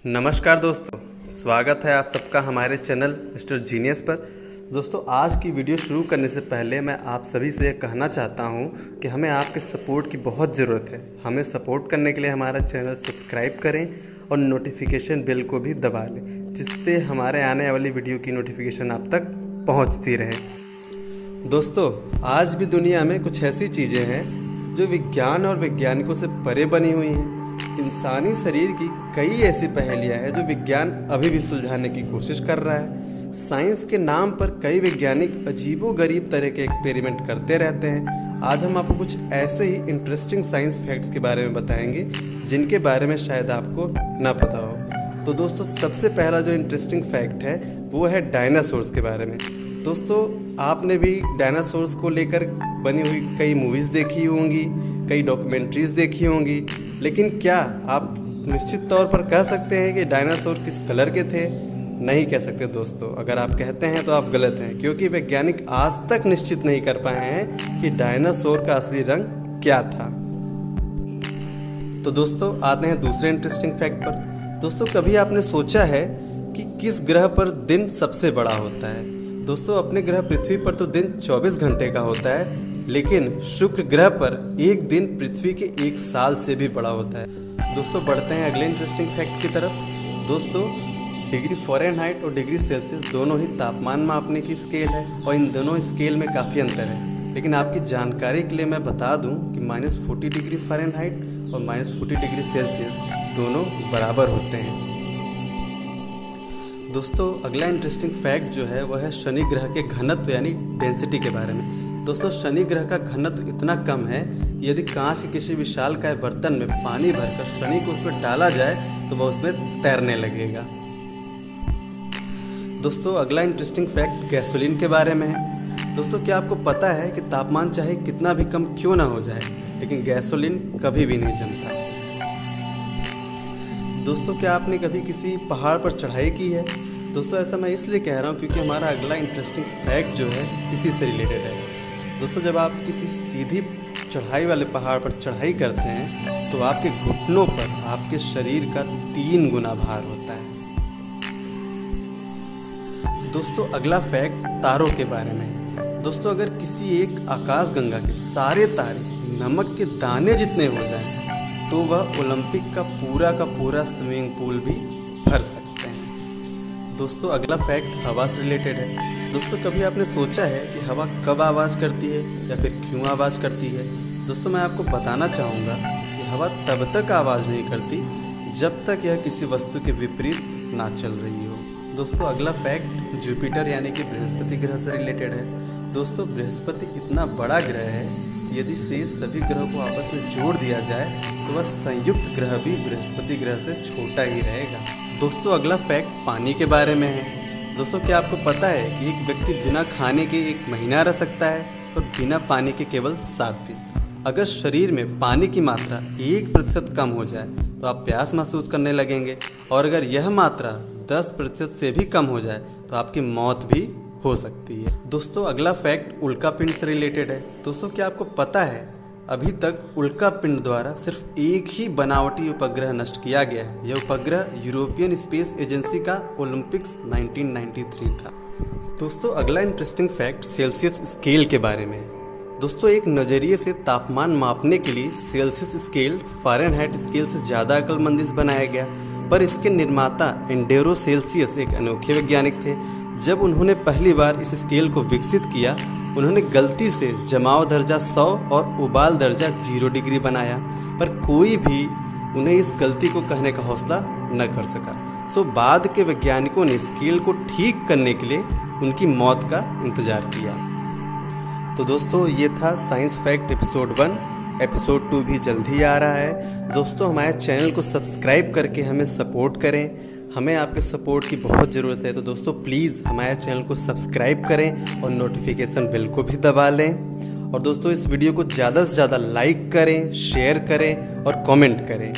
नमस्कार दोस्तों, स्वागत है आप सबका हमारे चैनल मिस्टर जीनियस पर। दोस्तों, आज की वीडियो शुरू करने से पहले मैं आप सभी से कहना चाहता हूं कि हमें आपके सपोर्ट की बहुत ज़रूरत है। हमें सपोर्ट करने के लिए हमारा चैनल सब्सक्राइब करें और नोटिफिकेशन बेल को भी दबा लें, जिससे हमारे आने वाली वीडियो की नोटिफिकेशन आप तक पहुंचती रहे। दोस्तों, आज भी दुनिया में कुछ ऐसी चीज़ें हैं जो विज्ञान और वैज्ञानिकों से परे बनी हुई हैं। इंसानी शरीर की कई ऐसी पहेलियां हैं जो विज्ञान अभी भी सुलझाने की कोशिश कर रहा है। साइंस के नाम पर कई वैज्ञानिक अजीबोगरीब तरह के एक्सपेरिमेंट करते रहते हैं। आज हम आपको कुछ ऐसे ही इंटरेस्टिंग साइंस फैक्ट्स के बारे में बताएंगे जिनके बारे में शायद आपको ना पता हो। तो दोस्तों, सबसे पहला जो इंटरेस्टिंग फैक्ट है वो है डायनासोर्स के बारे में। दोस्तों, आपने भी डायनासोर्स को लेकर बनी हुई कई मूवीज़ देखी होंगी, कई डॉक्यूमेंट्रीज़ देखी होंगी, लेकिन क्या आप निश्चित तौर पर कह सकते हैं कि डायनासोर किस कलर के थे? नहीं कह सकते दोस्तों। अगर आप कहते हैं तो आप गलत हैं, क्योंकि वैज्ञानिक आज तक निश्चित नहीं कर पाए हैं कि डायनासोर का असली रंग क्या था। तो दोस्तों, आते हैं दूसरे इंटरेस्टिंग फैक्ट पर। दोस्तों, कभी आपने सोचा है कि किस ग्रह पर दिन सबसे बड़ा होता है? दोस्तों, अपने ग्रह पृथ्वी पर तो दिन 24 घंटे का होता है, लेकिन शुक्र ग्रह पर एक दिन पृथ्वी के एक साल से भी बड़ा होता है। दोस्तों, बढ़ते हैं अगले इंटरेस्टिंग फैक्ट की तरफ। दोस्तों, डिग्री फ़ारेनहाइट और डिग्री सेल्सियस दोनों ही तापमान मापने की स्केल है और इन दोनों स्केल में काफ़ी अंतर है। लेकिन आपकी जानकारी के लिए मैं बता दूं कि -40 डिग्री फ़ारेनहाइट और -40 डिग्री सेल्सियस दोनों बराबर होते हैं। दोस्तों, अगला इंटरेस्टिंग फैक्ट जो है वह है शनि ग्रह के घनत्व यानी डेंसिटी के बारे में। दोस्तों, शनि ग्रह का घनत्व इतना कम है कि यदि कांच के किसी विशालकाय बर्तन में पानी भरकर शनि को उसमें डाला जाए तो वह उसमें तैरने लगेगा। दोस्तों, अगला इंटरेस्टिंग फैक्ट गैसोलीन के बारे में है। दोस्तों, क्या आपको पता है कि तापमान चाहे कितना भी कम क्यों ना हो जाए, लेकिन गैसोलीन कभी भी नहीं जमता। दोस्तों, क्या आपने कभी किसी पहाड़ पर चढ़ाई की है? दोस्तों, ऐसा मैं इसलिए कह रहा हूँ क्योंकि हमारा अगला इंटरेस्टिंग फैक्ट जो है इसी से रिलेटेड है। दोस्तों, जब आप किसी सीधी चढ़ाई वाले पहाड़ पर चढ़ाई करते हैं तो आपके घुटनों पर आपके शरीर का 3 गुना भार होता है। दोस्तों, अगला फैक्ट तारों के बारे में है। दोस्तों, अगर किसी एक आकाशगंगा के सारे तारे नमक के दाने जितने हो जाएं तो वह ओलंपिक का पूरा स्विमिंग पूल भी भर सकते हैं। दोस्तों, अगला फैक्ट हवा से रिलेटेड है। दोस्तों, कभी आपने सोचा है कि हवा कब आवाज़ करती है या फिर क्यों आवाज़ करती है? दोस्तों, मैं आपको बताना चाहूँगा कि हवा तब तक आवाज़ नहीं करती जब तक यह किसी वस्तु के विपरीत ना चल रही हो। दोस्तों, अगला फैक्ट जुपिटर यानी कि बृहस्पति ग्रह से रिलेटेड है। दोस्तों, बृहस्पति इतना बड़ा ग्रह है कि यदि शेष सभी ग्रहों को आपस में जोड़ दिया जाए तो वह संयुक्त ग्रह भी बृहस्पति ग्रह से छोटा ही रहेगा। दोस्तों, अगला फैक्ट पानी के बारे में है। दोस्तों, क्या आपको पता है कि एक व्यक्ति बिना खाने के 1 महीना रह सकता है और बिना पानी के केवल 7 दिन। अगर शरीर में पानी की मात्रा 1% कम हो जाए तो आप प्यास महसूस करने लगेंगे, और अगर यह मात्रा 10% से भी कम हो जाए तो आपकी मौत भी हो सकती है। दोस्तों, अगला फैक्ट उल्कापिंड से रिलेटेड है। दोस्तों, क्या आपको पता है अभी तक उल्कापिंड द्वारा सिर्फ एक ही बनावटी उपग्रह नष्ट किया गया है। यह उपग्रह यूरोपियन स्पेस एजेंसी का ओलंपिक्स 1993 था। दोस्तों, अगला इंटरेस्टिंग फैक्ट सेल्सियस स्केल के बारे में है। दोस्तों, एक नज़रिए से तापमान मापने के लिए सेल्सियस स्केल फ़ारेनहाइट स्केल से ज़्यादा अक्लमंद बनाया गया, पर इसके निर्माता एंडेरो सेल्सियस एक अनोखे वैज्ञानिक थे। जब उन्होंने पहली बार इस स्केल को विकसित किया, उन्होंने गलती से जमाव दर्जा 100 और उबाल दर्जा 0 डिग्री बनाया, पर कोई भी उन्हें इस गलती को कहने का हौसला न कर सका। बाद के वैज्ञानिकों ने स्केल को ठीक करने के लिए उनकी मौत का इंतजार किया। तो दोस्तों, ये था साइंस फैक्ट एपिसोड 1। एपिसोड 2 भी जल्द ही आ रहा है। दोस्तों, हमारे चैनल को सब्सक्राइब करके हमें सपोर्ट करें। हमें आपके सपोर्ट की बहुत ज़रूरत है। तो दोस्तों, प्लीज़ हमारे चैनल को सब्सक्राइब करें और नोटिफिकेशन बेल को भी दबा लें। और दोस्तों, इस वीडियो को ज़्यादा से ज़्यादा लाइक करें, शेयर करें और कमेंट करें।